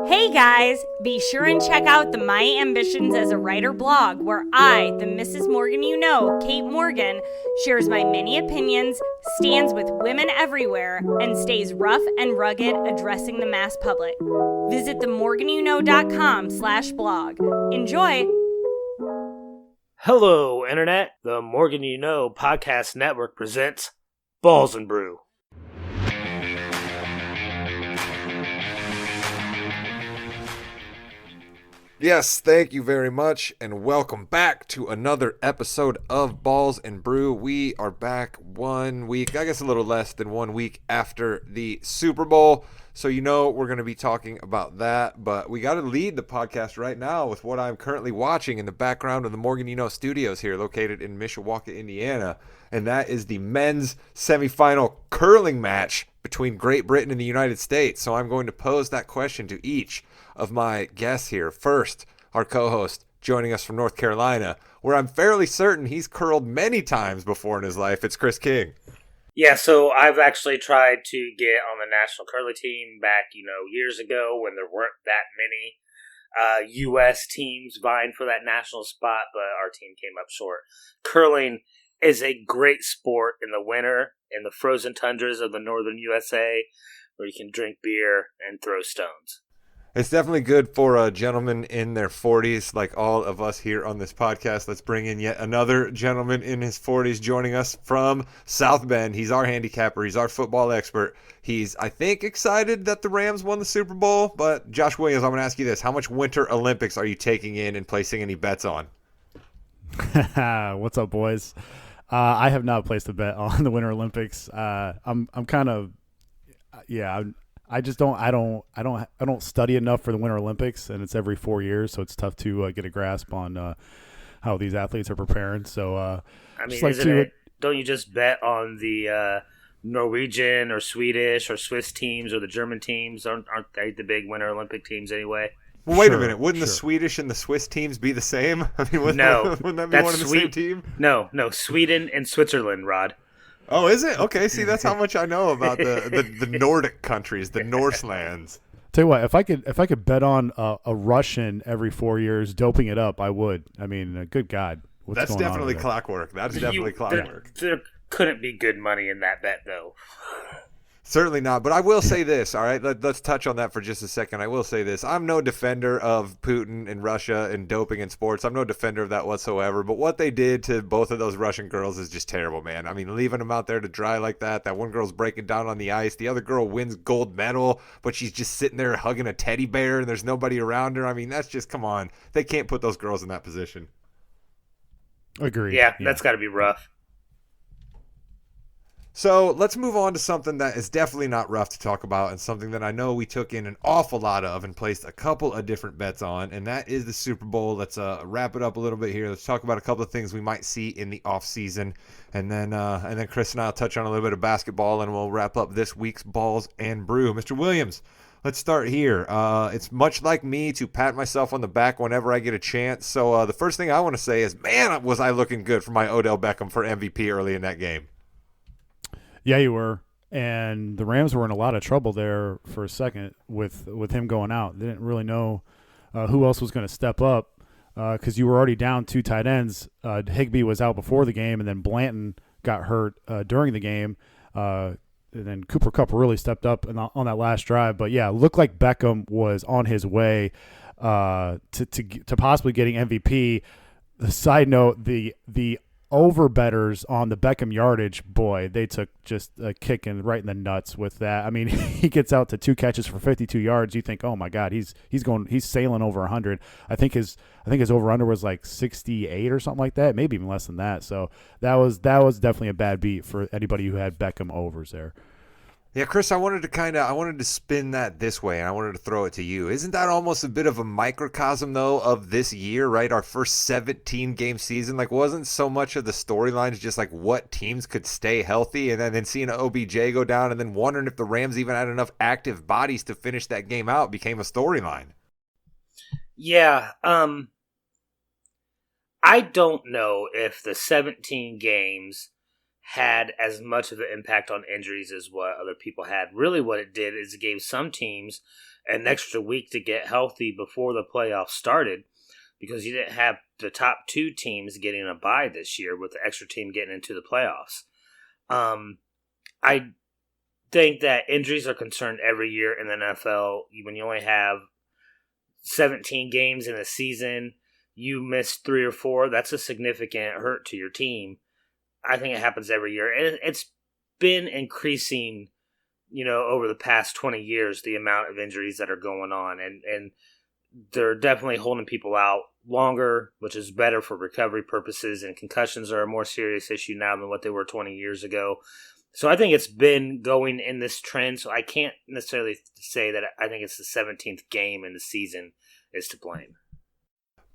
Hey guys, be sure and check out the My Ambitions as a Writer blog where I, the Mrs. Morgan you know, Kate Morgan, shares my many opinions, stands with women everywhere, and stays rough and rugged addressing the mass public. Visit themorganyouknow.com/blog. Enjoy! Hello, Internet. The Morgan You Know Podcast Network presents Balls and Brew. Yes, thank you very much, and welcome back to another episode of Balls and Brew. We are back 1 week, I guess a little less than 1 week after the Super Bowl, so you know we're going to be talking about that, but we got to lead the podcast right now with what I'm currently watching in the background of the Morgan You Know studios here, located in Mishawaka, Indiana, and that is the men's semifinal curling match between Great Britain and the United States. So I'm going to pose that question to each of my guests here. First, our co-host joining us from North Carolina, where I'm fairly certain he's curled many times before in his life. It's Chris King. Yeah, so I've actually tried to get on the national curling team back, years ago when there weren't that many U.S. teams vying for that national spot, but our team came up short. Curling is a great sport in the winter in the frozen tundras of the northern USA, where you can drink beer and throw stones. It's definitely good for gentlemen in their 40s, like all of us here on this podcast. Let's bring in yet another gentleman in his 40s joining us from South Bend. He's our handicapper. He's our football expert. He's, I think, excited that the Rams won the Super Bowl. But Josh Williams, I'm going to ask you this. How much Winter Olympics are you taking in and placing any bets on? What's up, boys? I have not placed a bet on the Winter Olympics. I'm kind of, I just don't. I don't study enough for the Winter Olympics, and it's every 4 years, so it's tough to get a grasp on how these athletes are preparing. So, don't you just bet on the Norwegian or Swedish or Swiss teams or the German teams? Aren't they the big Winter Olympic teams anyway? Well, wait a minute. Wouldn't the Swedish and the Swiss teams be the same? I mean, wouldn't that be one and the same team? No, Sweden and Switzerland, Rod. Oh, is it? Okay, see, that's how much I know about the Nordic countries, the Norse lands. Tell you what, if I could bet on a Russian every 4 years doping it up, I would. I mean, good God. That's definitely clockwork. That's definitely clockwork. There couldn't be good money in that bet, though. Certainly not, but I will say this, all right? Let's touch on that for just a second. I will say this. I'm no defender of Putin and Russia and doping in sports. I'm no defender of that whatsoever, but what they did to both of those Russian girls is just terrible, man. I mean, leaving them out there to dry like that. That one girl's breaking down on the ice. The other girl wins gold medal, but she's just sitting there hugging a teddy bear and there's nobody around her. I mean, that's just, come on. They can't put those girls in that position. Agreed. Yeah, that's got to be rough. So let's move on to something that is definitely not rough to talk about and something that I know we took in an awful lot of and placed a couple of different bets on, and that is the Super Bowl. Let's wrap it up a little bit here. Let's talk about a couple of things we might see in the offseason, and then Chris and I will touch on a little bit of basketball, and we'll wrap up this week's Balls and Brew. Mr. Williams, let's start here. It's much like me to pat myself on the back whenever I get a chance. So the first thing I want to say is, man, was I looking good for my Odell Beckham for MVP early in that game. Yeah, you were. And the Rams were in a lot of trouble there for a second with him going out. They didn't really know who else was going to step up because you were already down two tight ends. Higbee was out before the game, and then Blanton got hurt during the game. And then Cooper Kupp really stepped up on that last drive. But, yeah, it looked like Beckham was on his way to possibly getting MVP. The side note, the over bettors on the Beckham yardage, boy, they took just a kick right in the nuts with that. I mean, he gets out to 2 catches for 52 yards. You think, oh my God, he's sailing over 100. I think his over under was like 68 or something like that, maybe even less than that. So that was definitely a bad beat for anybody who had Beckham overs there. Yeah, Chris, I wanted to spin that this way, and I wanted to throw it to you. Isn't that almost a bit of a microcosm, though, of this year, right? Our first 17-game season. Like, wasn't so much of the storylines just like what teams could stay healthy, and then seeing OBJ go down, and then wondering if the Rams even had enough active bodies to finish that game out became a storyline. Yeah, I don't know if the 17 games had as much of an impact on injuries as what other people had. Really what it did is it gave some teams an extra week to get healthy before the playoffs started, because you didn't have the top 2 teams getting a bye this year with the extra team getting into the playoffs. I think that injuries are concerned every year in the NFL. When you only have 17 games in a season, you miss 3 or 4, that's a significant hurt to your team. I think it happens every year. And it's been increasing, over the past 20 years, the amount of injuries that are going on. And they're definitely holding people out longer, which is better for recovery purposes, and concussions are a more serious issue now than what they were 20 years ago. So I think it's been going in this trend, so I can't necessarily say that I think it's the 17th game in the season is to blame.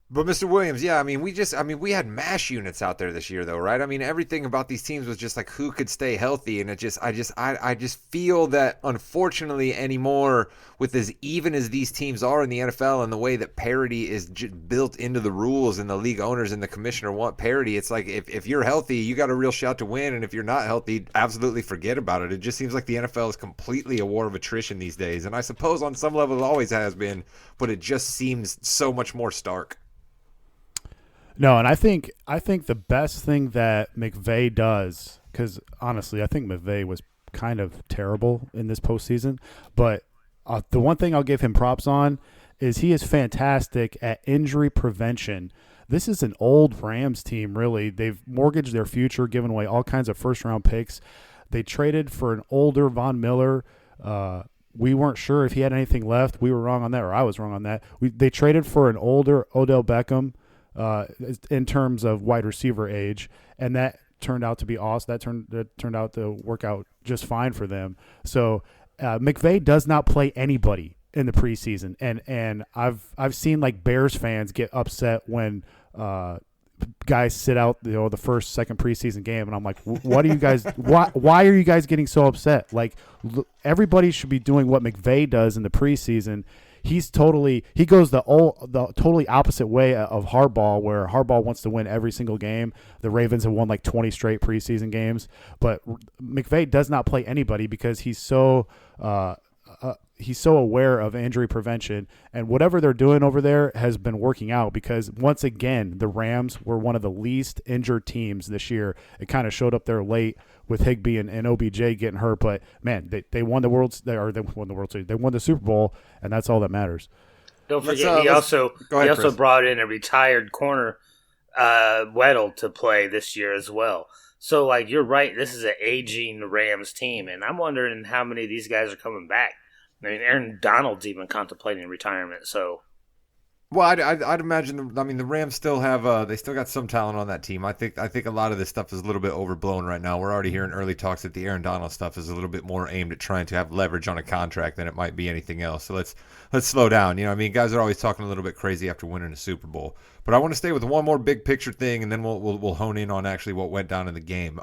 But Mr. Williams, yeah, we had MASH units out there this year, though, right? I mean, everything about these teams was just like who could stay healthy, and I just feel that unfortunately anymore, with as even as these teams are in the NFL and the way that parity is built into the rules, and the league owners and the commissioner want parity, it's like if you're healthy, you got a real shot to win, and if you're not healthy, absolutely forget about it. It just seems like the NFL is completely a war of attrition these days, and I suppose on some level it always has been, but it just seems so much more stark. No, and I think the best thing that McVay does, because honestly, I think McVay was kind of terrible in this postseason, but the one thing I'll give him props on is he is fantastic at injury prevention. This is an old Rams team, really. They've mortgaged their future, given away all kinds of first-round picks. They traded for an older Von Miller. We weren't sure if he had anything left. We were wrong on that, or I was wrong on that. They traded for an older Odell Beckham. In terms of wide receiver age, and that turned out to be awesome. That turned out to work out just fine for them. So McVay does not play anybody in the preseason, and I've seen like Bears fans get upset when guys sit out the first, second preseason game, and I'm like, what are you guys? why are you guys getting so upset? Like everybody should be doing what McVay does in the preseason. He goes the totally opposite way of Harbaugh, where Harbaugh wants to win every single game. The Ravens have won like 20 straight preseason games, but McVay does not play anybody because he's so aware of injury prevention, and whatever they're doing over there has been working out, because once again, the Rams were one of the least injured teams this year. It kind of showed up there late with Higbee and OBJ getting hurt, but man, they won the World Series. They won the Super Bowl, and that's all that matters. Don't forget, he also brought in a retired corner, Weddle, to play this year as well. So, like, you're right, this is an aging Rams team, and I'm wondering how many of these guys are coming back. I mean, Aaron Donald's even contemplating retirement, so... Well, I'd imagine. The Rams still have. They still got some talent on that team. I think a lot of this stuff is a little bit overblown right now. We're already hearing early talks that the Aaron Donald stuff is a little bit more aimed at trying to have leverage on a contract than it might be anything else. So let's slow down. Guys are always talking a little bit crazy after winning a Super Bowl. But I want to stay with one more big picture thing, and then we'll hone in on actually what went down in the game.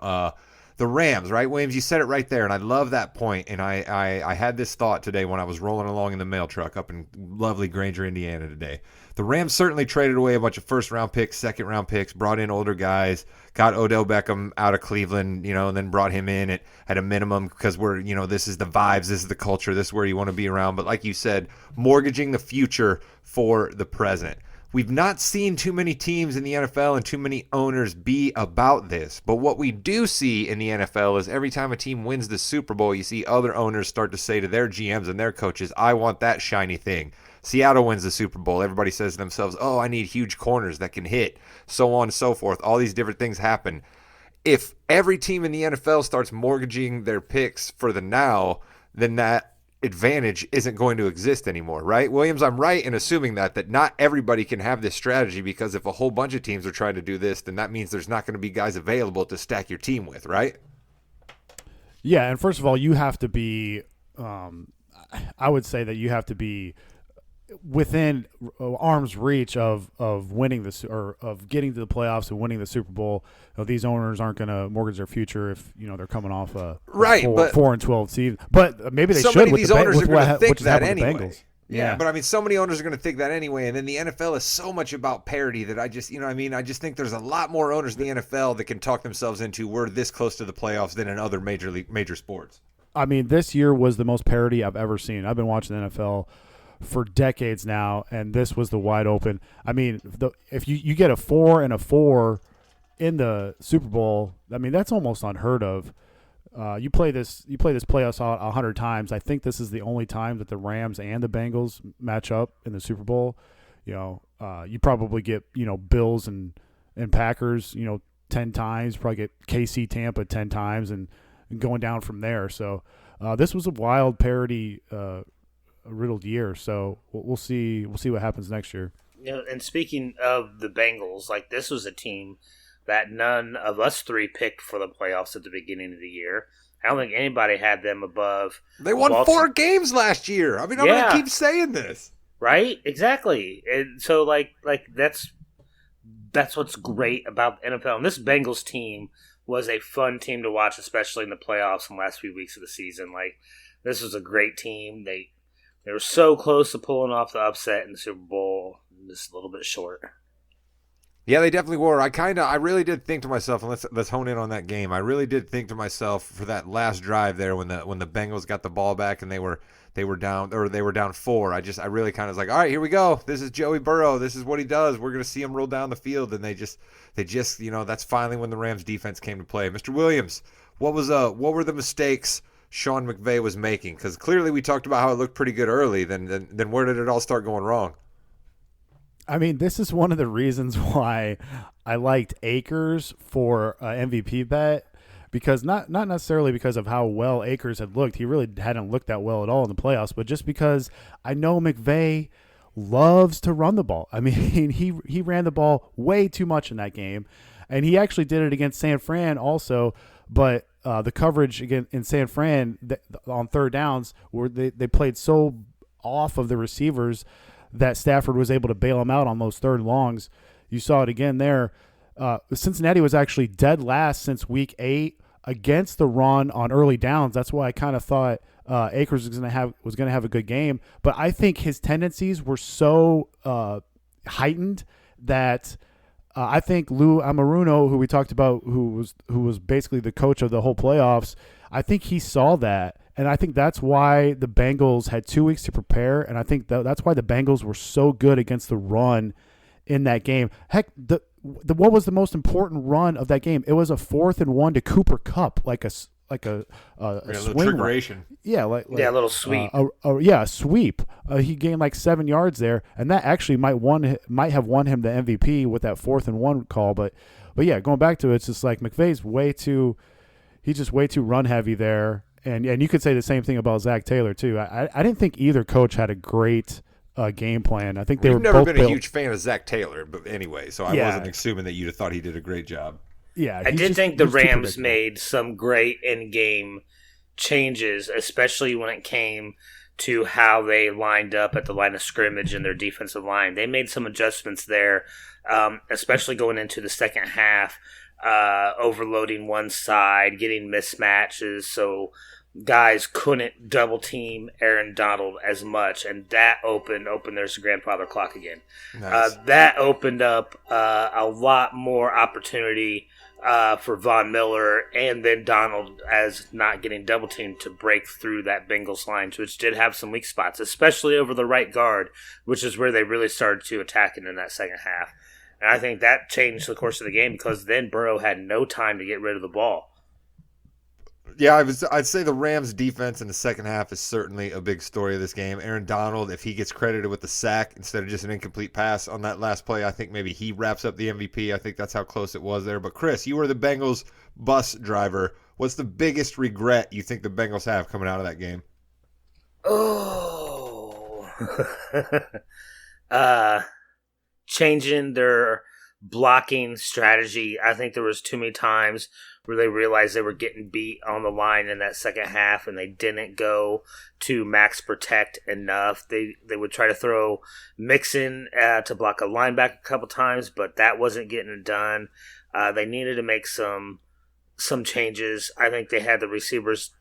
The Rams, right, Williams? You said it right there, and I love that point. And I had this thought today when I was rolling along in the mail truck up in lovely Granger, Indiana today. The Rams certainly traded away a bunch of first-round picks, second-round picks, brought in older guys, got Odell Beckham out of Cleveland, and then brought him in at a minimum because this is the vibes, this is the culture, this is where you want to be around. But like you said, mortgaging the future for the present. We've not seen too many teams in the NFL and too many owners be about this. But what we do see in the NFL is every time a team wins the Super Bowl, you see other owners start to say to their GMs and their coaches, I want that shiny thing. Seattle wins the Super Bowl. Everybody says to themselves, oh, I need huge corners that can hit, so on and so forth. All these different things happen. If every team in the NFL starts mortgaging their picks for the now, then that advantage isn't going to exist anymore, right? Williams, I'm right in assuming that not everybody can have this strategy, because if a whole bunch of teams are trying to do this, then that means there's not going to be guys available to stack your team with, right? Yeah, and first of all, you have to be I would say that you have to be within arm's reach of winning this, or of getting to the playoffs and winning the Super Bowl. These owners aren't going to mortgage their future if they're coming off a 4-12 season. But maybe they should. Some of these owners are going to think that anyway. Yeah, but I mean, so many owners are going to think that anyway, and then the NFL is so much about parity that I just think there's a lot more owners in the NFL that can talk themselves into we're this close to the playoffs than in other major sports. I mean, this year was the most parity I've ever seen. I've been watching the NFL for decades now, and this was the wide open. I mean, if you get a 4 and a 4 in the Super Bowl, I mean, that's almost unheard of. You play this playoffs out 100 times. I think this is the only time that the Rams and the Bengals match up in the Super Bowl. You probably get Bills and Packers 10 times. Probably get KC Tampa 10 times and going down from there. So this was a wild parity riddled year. So we'll see what happens next year. And speaking of the Bengals, like this was a team that none of us three picked for the playoffs at the beginning of the year. I don't think anybody had them above. They won 4 games last year. I mean, I'm going to keep saying this. Right? Exactly. And so, like that's what's great about the NFL. And this Bengals team was a fun team to watch, especially in the playoffs in the last few weeks of the season. Like, this was a great team. They were so close to pulling off the upset in the Super Bowl. Just a little bit short. Yeah, they definitely were. I really did think to myself, and let's hone in on that game. I really did think to myself for that last drive there when the Bengals got the ball back and they were down 4. I really kind of was like, all right, here we go. This is Joey Burrow. This is what he does. We're gonna see him roll down the field, and they just that's finally when the Rams defense came to play. Mr. Williams, what were the mistakes Sean McVay was making? Because clearly we talked about how it looked pretty good early. Then where did it all start going wrong? I mean, this is one of the reasons why I liked Akers for MVP bet, because not necessarily because of how well Akers had looked. He really hadn't looked that well at all in the playoffs, but just because I know McVay loves to run the ball. I mean, he ran the ball way too much in that game, and he actually did it against San Fran also, but the coverage again in San Fran on third downs, where they played so off of the receivers that Stafford was able to bail him out on those third and longs. You saw it again there. Cincinnati was actually dead last since week 8 against the run on early downs. That's why I kind of thought Akers was going to have a good game. But I think his tendencies were so heightened that I think Lou Amaruno, who we talked about, who was basically the coach of the whole playoffs, I think he saw that. And I think that's why the Bengals had 2 weeks to prepare, and I think that's why the Bengals were so good against the run in that game. Heck, what was the most important run of that game? It was a 4th and 1 to Cooper Kupp, like a swing trickeration. Yeah, a little sweep. A sweep. He gained like 7 yards there, and that actually might have won him the MVP with that 4th and 1 call. But yeah, going back to it, it's just like McVay's way too run heavy there. And you could say the same thing about Zach Taylor too. I didn't think either coach had a great game plan. I think they were both never been built. a huge fan of Zach Taylor, but anyway, so I wasn't assuming that you'd have thought he did a great job. Yeah, I did think the Rams made some great in-game changes, especially when it came to how they lined up at the line of scrimmage in their defensive line. They made some adjustments there, especially going into the second half, overloading one side, getting mismatches, so guys couldn't double team Aaron Donald as much, and that opened there's the grandfather clock again. Nice. That opened up a lot more opportunity for Von Miller and then Donald as not getting double teamed to break through that Bengals line, which did have some weak spots, especially over the right guard, which is where they really started to attack it in that second half. And I think that changed the course of the game because then Burrow had no time to get rid of the ball. Yeah, I'd say the Rams' defense in the second half is certainly a big story of this game. Aaron Donald, if he gets credited with the sack instead of just an incomplete pass on that last play, I think maybe he wraps up the MVP. I think that's how close it was there. But Chris, you were the Bengals bus driver. What's the biggest regret you think the Bengals have coming out of that game? Oh. Changing their blocking strategy. I think there was too many times where they realized they were getting beat on the line in that second half and they didn't go to max protect enough. They would try to throw Mixon to block a linebacker a couple times, but that wasn't getting it done. They needed to make some changes. I think they had the receivers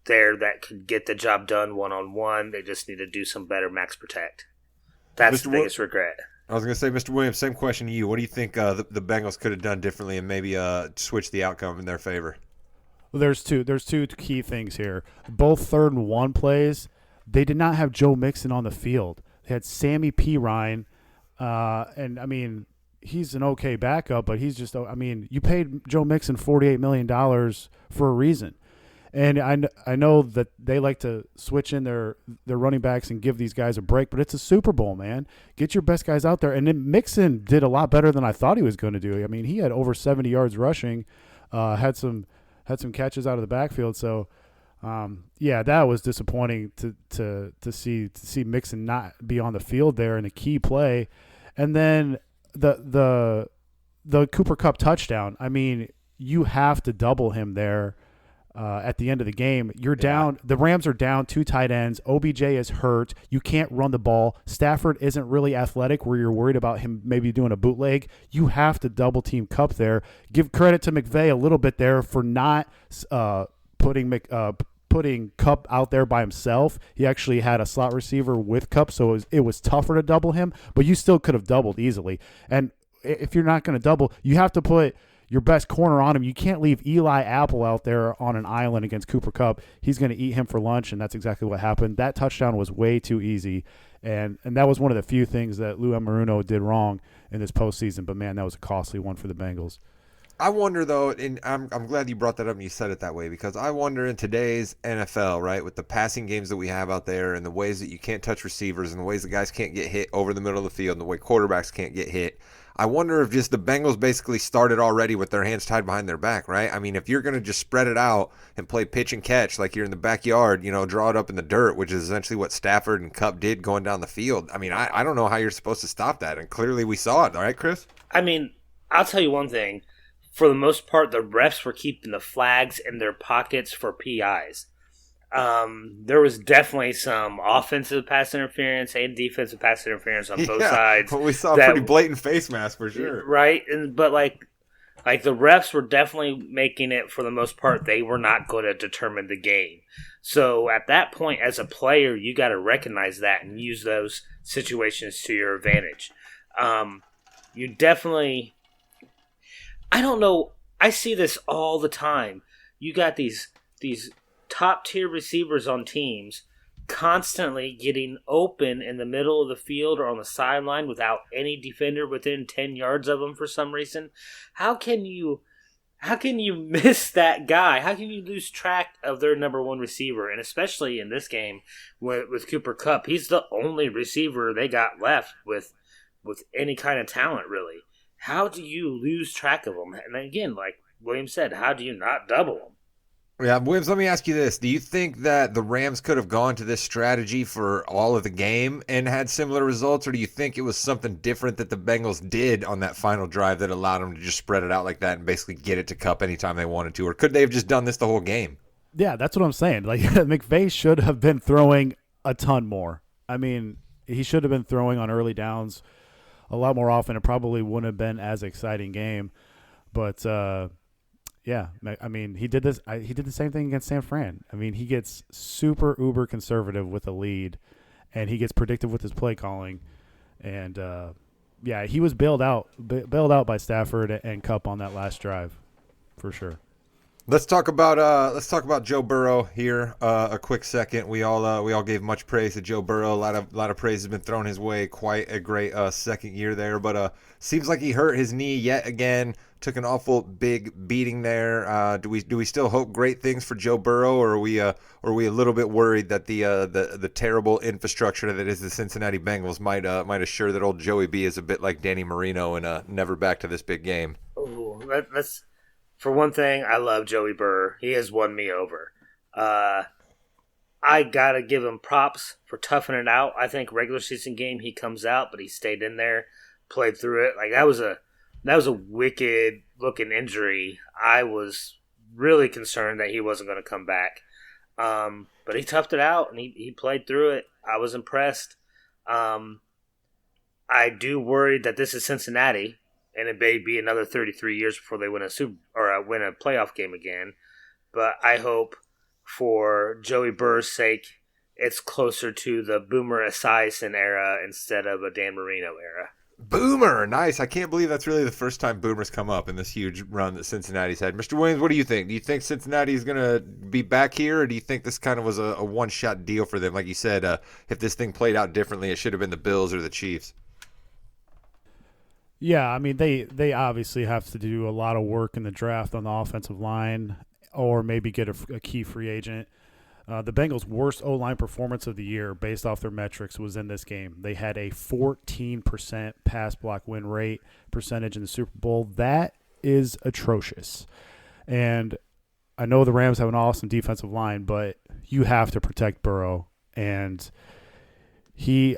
there that could get the job done one-on-one. They just need to do some better max protect. That's the biggest regret. I was going to say, Mr. Williams, same question to you. What do you think the Bengals could have done differently and maybe switch the outcome in their favor? Well, there's two key things here. Both 3rd and 1 plays, they did not have Joe Mixon on the field. They had Sammy P. Ryan, and I mean, he's an okay backup, but he's just, I mean, you paid Joe Mixon $48 million for a reason. And I know that they like to switch in their running backs and give these guys a break, but it's a Super Bowl, man. Get your best guys out there. And then Mixon did a lot better than I thought he was going to do. I mean, he had over 70 yards rushing, had some catches out of the backfield. So, that was disappointing to see Mixon not be on the field there in a key play. And then the Cooper Kupp touchdown. I mean, you have to double him there. At the end of the game, you're down. The Rams are down 2 tight ends. OBJ is hurt. You can't run the ball. Stafford isn't really athletic where you're worried about him maybe doing a bootleg. You have to double team Kupp there. Give credit to McVay a little bit there for not putting Kupp out there by himself. He actually had a slot receiver with Kupp, so it was tougher to double him, but you still could have doubled easily. And if you're not going to double, you have to put your best corner on him. You can't leave Eli Apple out there on an island against Cooper Kupp. He's going to eat him for lunch, and that's exactly what happened. That touchdown was way too easy, and that was one of the few things that Lou Anarumo did wrong in this postseason. But, man, that was a costly one for the Bengals. I wonder, though, and I'm glad you brought that up and you said it that way, because I wonder in today's NFL, right, with the passing games that we have out there and the ways that you can't touch receivers and the ways the guys can't get hit over the middle of the field and the way quarterbacks can't get hit, I wonder if just the Bengals basically started already with their hands tied behind their back, right? I mean, if you're going to just spread it out and play pitch and catch like you're in the backyard, draw it up in the dirt, which is essentially what Stafford and Kupp did going down the field. I mean, I don't know how you're supposed to stop that, and clearly we saw it, all right, Chris? I mean, I'll tell you one thing. For the most part, the refs were keeping the flags in their pockets for PIs. There was definitely some offensive pass interference and defensive pass interference on both sides. But we saw a pretty blatant face mask for sure. Right? But like the refs were definitely making it, for the most part, they were not going to determine the game. So at that point, as a player, you got to recognize that and use those situations to your advantage. You definitely... I don't know. I see this all the time. You got these top tier receivers on teams constantly getting open in the middle of the field or on the sideline without any defender within 10 yards of them for some reason. How can you miss that guy? How can you lose track of their number one receiver? And especially in this game with Cooper Kupp, he's the only receiver they got left with any kind of talent, really. How do you lose track of them? And again, like William said, how do you not double them? Yeah, Williams, let me ask you this. Do you think that the Rams could have gone to this strategy for all of the game and had similar results, or do you think it was something different that the Bengals did on that final drive that allowed them to just spread it out like that and basically get it to Kupp anytime they wanted to? Or could they have just done this the whole game? Yeah, that's what I'm saying. Like, McVay should have been throwing a ton more. I mean, he should have been throwing on early downs a lot more often. It probably wouldn't have been as exciting game. But, yeah, I mean, he did this. He did the same thing against San Fran. I mean, he gets super uber conservative with a lead, and he gets predictive with his play calling. And, yeah, he was bailed out by Stafford and Kupp on that last drive for sure. Let's talk about Joe Burrow here. A quick second. We all gave much praise to Joe Burrow. A lot of praise has been thrown his way. Quite a great second year there, but seems like he hurt his knee yet again. Took an awful big beating there. Do we still hope great things for Joe Burrow, or are we a little bit worried that the terrible infrastructure that is the Cincinnati Bengals might assure that old Joey B is a bit like Danny Marino and never back to this big game? Oh, that's. For one thing, I love Joey Burr. He has won me over. I got to give him props for toughing it out. I think regular season game he comes out, but he stayed in there, played through it. Like that was a wicked looking injury. I was really concerned that he wasn't going to come back. But he toughed it out and he played through it. I was impressed. I do worry that this is Cincinnati. And it may be another 33 years before they win a win a playoff game again. But I hope for Joey Burr's sake, it's closer to the Boomer Esiason era instead of a Dan Marino era. Boomer, nice. I can't believe that's really the first time Boomer's come up in this huge run that Cincinnati's had. Mr. Williams, what do you think? Do you think Cincinnati is going to be back here, or do you think this kind of was a one-shot deal for them? Like you said, if this thing played out differently, it should have been the Bills or the Chiefs. Yeah, I mean, they obviously have to do a lot of work in the draft on the offensive line or maybe get a key free agent. The Bengals' worst O-line performance of the year based off their metrics was in this game. They had a 14% pass block win rate percentage in the Super Bowl. That is atrocious. And I know the Rams have an awesome defensive line, but you have to protect Burrow. And we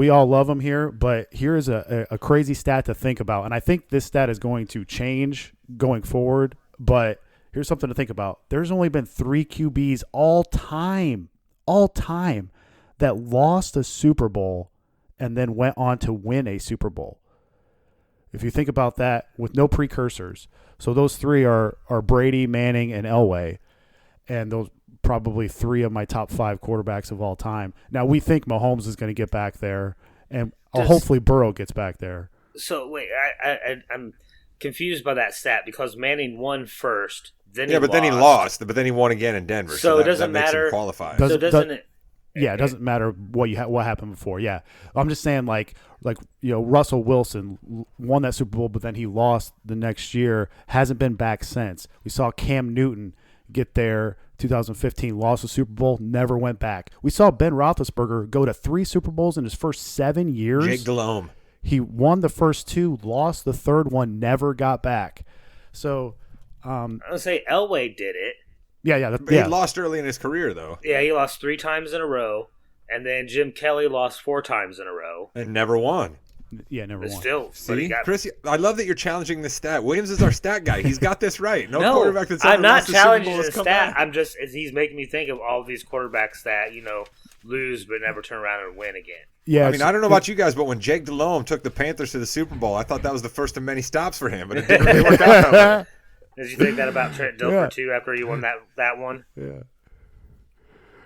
all love him here, but here's a crazy stat to think about. And I think this stat is going to change going forward, but here's something to think about. There's only been 3 QBs all time, that lost a Super Bowl and then went on to win a Super Bowl. If you think about that with no precursors. So those 3 are Brady, Manning, and Elway. And those probably 3 of my top 5 quarterbacks of all time. Now, we think Mahomes is going to get back there, and hopefully Burrow gets back there. So, wait, I'm confused by that stat because Manning won first. Then he lost, but then he won again in Denver. So it doesn't matter. Qualify. It doesn't matter what happened before. Yeah, I'm just saying like Russell Wilson won that Super Bowl, but then he lost the next year. Hasn't been back since. We saw Cam Newton get there 2015, lost the Super Bowl, never went back. We saw Ben Roethlisberger go to 3 Super Bowls in his first 7 years. Jake Delhomme. He won the first 2, lost the third one, never got back. So. I would say Elway did it. Yeah. He lost early in his career, though. Yeah, he lost 3 times in a row, and then Jim Kelly lost 4 times in a row. And never won. Yeah, never won. Still, see, Chris, I love that you're challenging this stat. Williams is our stat guy. He's got this right. No quarterback that's ever I'm not lost the Super challenging Bowl the has stat. come back. He's making me think of all of these quarterbacks that lose but never turn around and win again. Yeah, I mean, I don't know about you guys, but when Jake Delhomme took the Panthers to the Super Bowl, I thought that was the first of many stops for him, but it didn't really work out that way. Did you think that about Trent Dilfer too after he won that one? Yeah.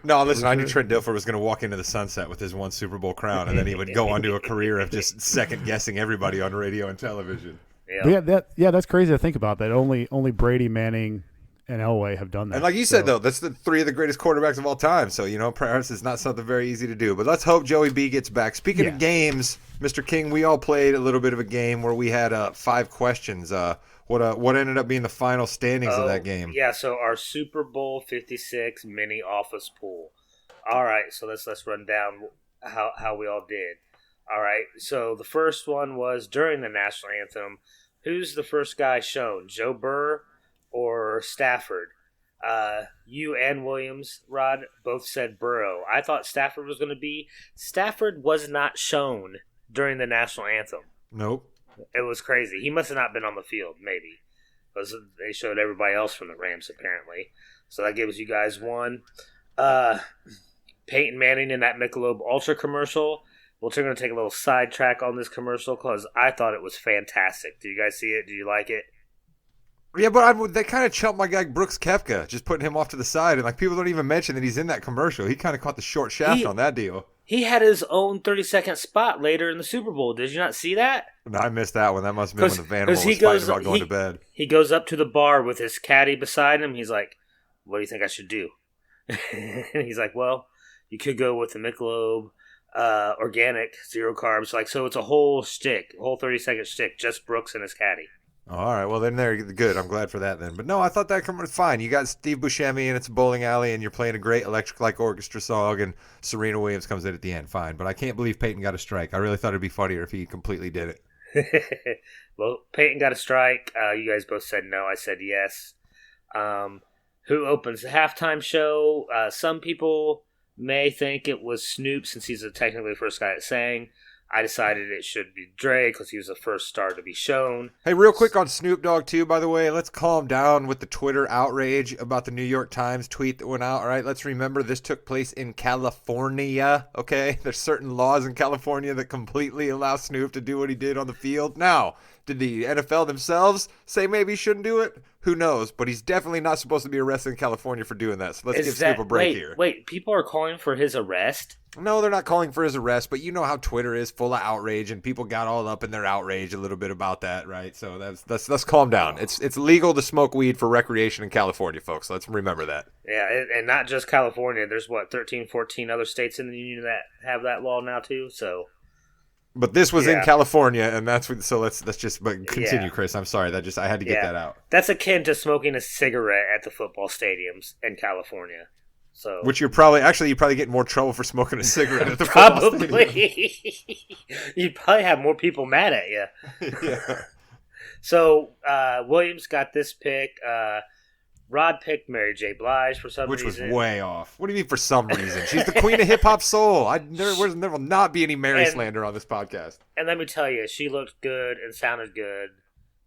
No, listen, I knew Trent Dilfer was going to walk into the sunset with his 1 Super Bowl crown, and then he would go on to a career of just second-guessing everybody on radio and television. Yeah, that's crazy to think about. That only Brady, Manning, and Elway have done that. And like you said, though, that's the 3 of the greatest quarterbacks of all time. So, perhaps it's not something very easy to do. But let's hope Joey B gets back. Speaking of games, Mr. King, we all played a little bit of a game where we had 5 questions. What ended up being the final standings of that game? Yeah, so our Super Bowl 56 mini office pool. All right, so let's run down how we all did. All right, so the first one was during the national anthem. Who's the first guy shown, Joe Burr or Stafford? You and Williams, Rod, both said Burrow. I thought Stafford was going to be. Stafford was not shown during the national anthem. Nope. It was crazy. He must have not been on the field, maybe. Because they showed everybody else from the Rams, apparently. So that gives you guys 1. Peyton Manning in that Michelob Ultra commercial. We're going to take a little sidetrack on this commercial because I thought it was fantastic. Did you guys see it? Do you like it? Yeah, but they kind of chumped my guy Brooks Koepka, just putting him off to the side. And people don't even mention that he's in that commercial. He kind of caught the short shaft on that deal. He had his own 30-second spot later in the Super Bowl. Did you not see that? No, I missed that one. That must have been when the Vandal was fighting about going to bed. He goes up to the bar with his caddy beside him. He's like, what do you think I should do? And he's like, well, you could go with the Michelob organic, 0 carbs. So it's a whole 30-second shtick, just Brooks and his caddy. All right, well, then they're good. I'm glad for that then. But no, I thought that was fine. You got Steve Buscemi, and it's a bowling alley, and you're playing a great Electric Light Orchestra song, and Serena Williams comes in at the end. Fine. But I can't believe Peyton got a strike. I really thought it'd be funnier if he completely did it. Well, Peyton got a strike. You guys both said no. I said yes. Who opens the halftime show? Some people may think it was Snoop since he's technically the first guy that sang. I decided it should be Dre because he was the first star to be shown. Hey, real quick on Snoop Dogg, too, by the way. Let's calm down with the Twitter outrage about the New York Times tweet that went out, all right? Let's remember this took place in California, okay? There's certain laws in California that completely allow Snoop to do what he did on the field. Now, did the NFL themselves say maybe he shouldn't do it? Who knows? But he's definitely not supposed to be arrested in California for doing that. So let's give Snoop a break here. Wait, people are calling for his arrest? No, they're not calling for his arrest, but you know how Twitter is full of outrage, and people got all up in their outrage a little bit about that, right? So let's calm down. It's legal to smoke weed for recreation in California, folks. Let's remember that. Yeah, and not just California. There's 13, 14 other states in the union that have that law now too. So, but this was in California, and that's what. So let's just continue, Chris. I'm sorry I had to get that out. That's akin to smoking a cigarette at the football stadiums in California. So, which you probably get in more trouble for smoking a cigarette at the football stadium. Probably. You'd probably have more people mad at you. Yeah. So Williams got this pick. Rod picked Mary J. Blige for some reason. Which was way off. What do you mean for some reason? She's the queen of hip-hop soul. There will not be any Mary slander on this podcast. And let me tell you, she looked good and sounded good,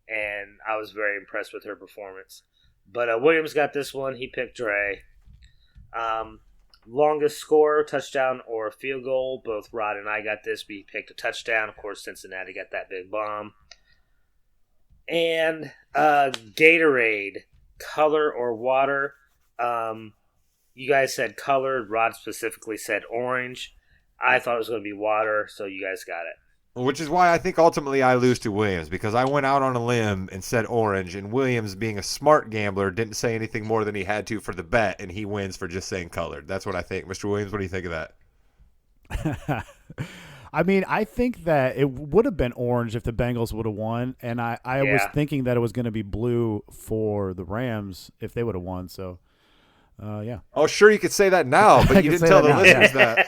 and I was very impressed with her performance. But Williams got this one. He picked Dre. Longest score, touchdown or field goal. Both Rod and I got this. We picked a touchdown. Of course, Cincinnati got that big bomb. And Gatorade, color or water. You guys said color. Rod specifically said orange. I thought it was going to be water, so you guys got it. Which is why I think ultimately I lose to Williams, because I went out on a limb and said orange, and Williams, being a smart gambler, didn't say anything more than he had to for the bet, and he wins for just saying colored. That's what I think. Mr. Williams, what do you think of that? I mean, I think that it would have been orange if the Bengals would have won, and I was thinking that it was going to be blue for the Rams if they would have won, so yeah. Oh, sure, you could say that now, but you didn't tell the listeners that.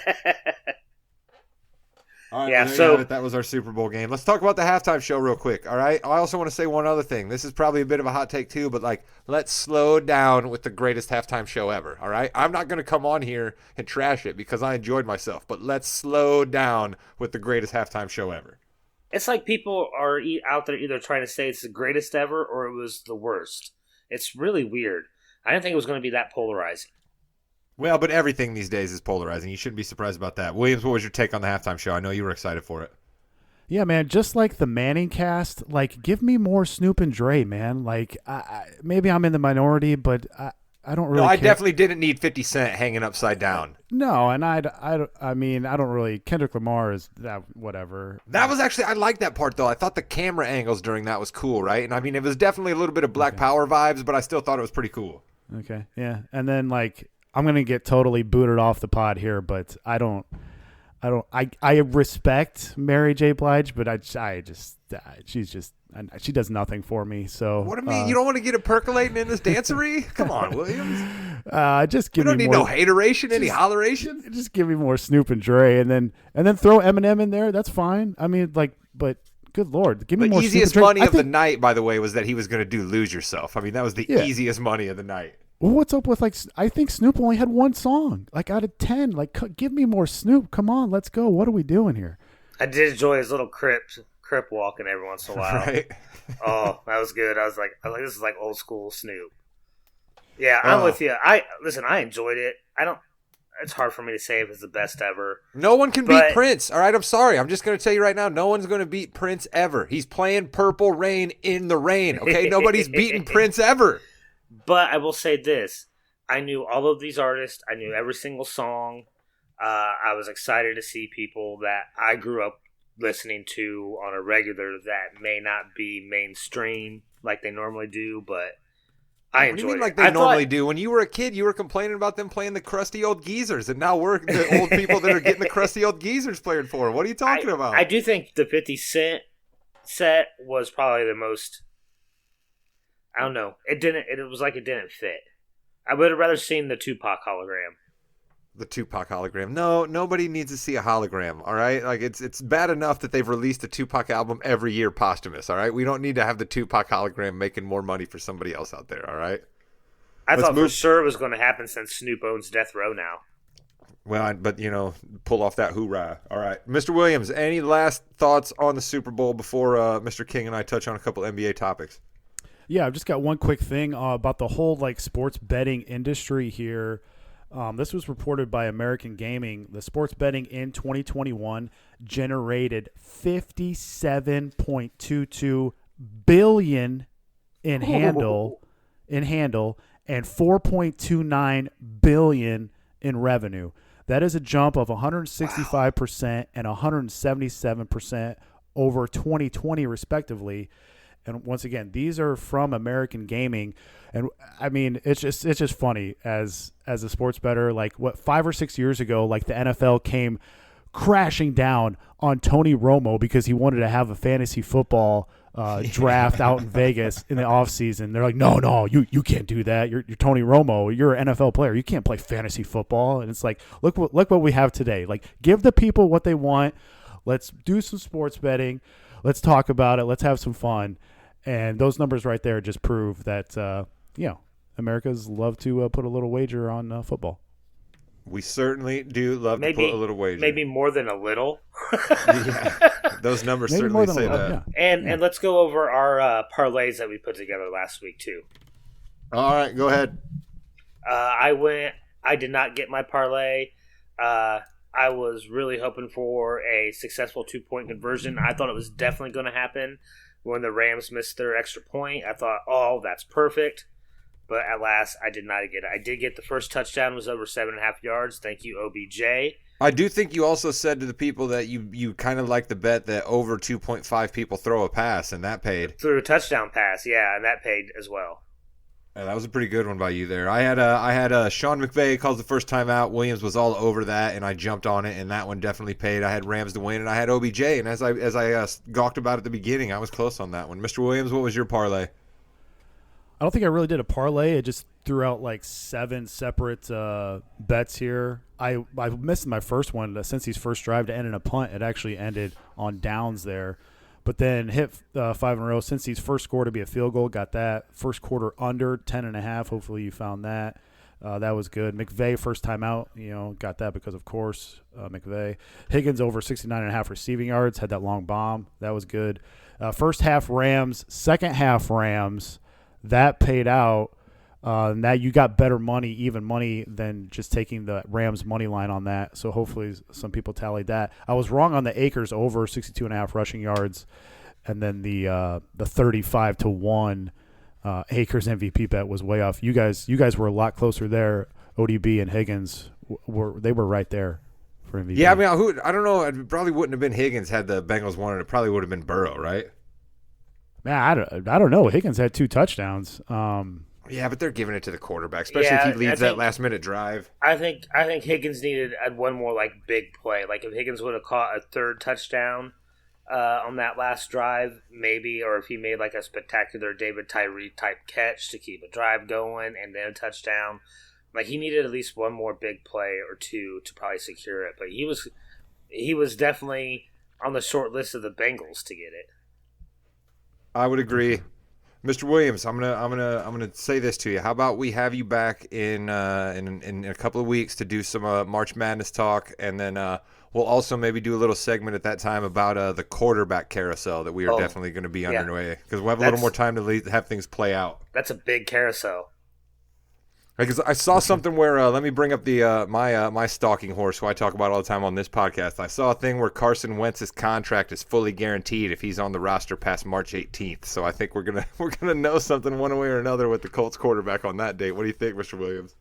All right, so that was our Super Bowl game. Let's talk about the halftime show real quick, all right? I also want to say one other thing. This is probably a bit of a hot take too, but let's slow down with the greatest halftime show ever, all right? I'm not going to come on here and trash it because I enjoyed myself, but let's slow down with the greatest halftime show ever. It's like people are out there either trying to say it's the greatest ever or it was the worst. It's really weird. I didn't think it was going to be that polarizing. Well, but everything these days is polarizing. You shouldn't be surprised about that. Williams, what was your take on the halftime show? I know you were excited for it. Yeah, man, just like the Manning cast, give me more Snoop and Dre, man. Maybe I'm in the minority, but I don't really care. Definitely didn't need 50 Cent hanging upside down. No, and I don't really. Kendrick Lamar is that whatever. That was actually, I like that part, though. I thought the camera angles during that was cool, right? And I mean, it was definitely a little bit of Black Power vibes, but I still thought it was pretty cool. Okay, yeah. And then, I'm going to get totally booted off the pod here, but I respect Mary J. Blige, but she does nothing for me. So what do you mean? You don't want to get it percolating in this dancery? Come on, Williams. Just give me more. We don't need no hateration, any holleration. Just give me more Snoop and Dre, and then throw Eminem in there. That's fine. I mean, but good Lord, give me more. The easiest Snoop and Dre. money of the night, by the way, was that he was going to do "Lose Yourself." I mean, that was the easiest money of the night. Well, what's up with I think Snoop only had one song, out of 10. Give me more Snoop. Come on, let's go. What are we doing here? I did enjoy his little crip walking every once in a while. Right. Oh, that was good. I was like, this is like old school Snoop. Yeah, I'm with you. I enjoyed it. It's hard for me to say if it's the best ever. No one can beat Prince. All right, I'm sorry. I'm just going to tell you right now, no one's going to beat Prince ever. He's playing Purple Rain in the rain. Okay, nobody's beaten Prince ever. But I will say this. I knew all of these artists. I knew every single song. I was excited to see people that I grew up listening to on a regular that may not be mainstream like they normally do, but I enjoyed it. What do you mean like they normally do? When you were a kid, you were complaining about them playing the crusty old geezers, and now we're the old people that are getting the crusty old geezers played for them. What are you talking about? I do think the 50 Cent set was probably the most... I don't know. It was like it didn't fit. I would have rather seen the Tupac hologram. The Tupac hologram. No, nobody needs to see a hologram, all right? It's bad enough that they've released a Tupac album every year posthumous, all right? We don't need to have the Tupac hologram making more money for somebody else out there, all right? I thought for sure it was going to happen since Snoop owns Death Row now. Well, but pull off that hoorah. All right, Mr. Williams, any last thoughts on the Super Bowl before Mr. King and I touch on a couple NBA topics? Yeah, I've just got one quick thing about the whole sports betting industry here. This was reported by American Gaming. The sports betting in 2021 generated $57.22 billion in handle, and $4.29 billion in revenue. That is a jump of 165% and 177% over 2020, respectively. And once again, these are from American Gaming, and I mean, it's just funny as a sports bettor. 5 or 6 years ago, the NFL came crashing down on Tony Romo because he wanted to have a fantasy football draft out in Vegas in the offseason. They're like, no, you can't do that. You're Tony Romo. You're an NFL player. You can't play fantasy football. And it's look what we have today. Give the people what they want. Let's do some sports betting. Let's talk about it. Let's have some fun. And those numbers right there just prove that, Americans love to put a little wager on football. We certainly do love to put a little wager. Maybe more than a little. Yeah, those numbers Maybe certainly say little, that. yeah. And let's go over our parlays that we put together last week, too. All right, go ahead. I did not get my parlay. I was really hoping for a successful 2-point conversion. I thought it was definitely going to happen when the Rams missed their extra point. I thought, oh, that's perfect. But at last, I did not get it. I did get the first touchdown was over 7.5 yards. Thank you, OBJ. I do think you also said to the people that you kind of like the bet that over 2.5 people throw a pass, and that paid. Threw a touchdown pass, yeah, and that paid as well. Yeah, that was a pretty good one by you there. I had Sean McVay calls the first time out. Williams was all over that, and I jumped on it, and that one definitely paid. I had Rams to win, and I had OBJ, and as I gawked about at the beginning, I was close on that one. Mr. Williams, what was your parlay? I don't think I really did a parlay. I just threw out 7 separate bets here. I missed my first one since his first drive to end in a punt. It actually ended on downs there. But then hit 5 in a row. Since he's first score to be a field goal, got that. First quarter under 10.5. Hopefully you found that. That was good. McVay first time out, got that because of course McVay. Higgins over 69.5 receiving yards, had that long bomb. That was good. First half Rams, second half Rams. That paid out. Now you got better money, even money, than just taking the Rams money line on that. So hopefully some people tallied that. I was wrong on the Akers over 62.5 rushing yards, and then the 35-1 Akers MVP bet was way off. You guys were a lot closer there. ODB and Higgins were right there for MVP. Yeah, I mean, I don't know. It probably wouldn't have been Higgins had the Bengals won it. It probably would have been Burrow, right? Man, I don't know. Higgins had 2 touchdowns. Yeah, but they're giving it to the quarterback, especially if he leads that last-minute drive. I think Higgins needed one more big play. If Higgins would have caught a third touchdown on that last drive, maybe, or if he made a spectacular David Tyree type catch to keep a drive going and then a touchdown, he needed at least one more big play or two to probably secure it. But he was definitely on the short list of the Bengals to get it. I would agree. Mr. Williams, I'm gonna say this to you. How about we have you back in a couple of weeks to do some March Madness talk, and then we'll also maybe do a little segment at that time about the quarterback carousel that we are definitely going to be underway because we'll have a little more time to have things play out. That's a big carousel. Because I saw something where let me bring up the my stalking horse who I talk about all the time on this podcast. I saw a thing where Carson Wentz's contract is fully guaranteed if he's on the roster past March 18th. So I think we're gonna know something one way or another with the Colts quarterback on that date. What do you think, Mr. Williams?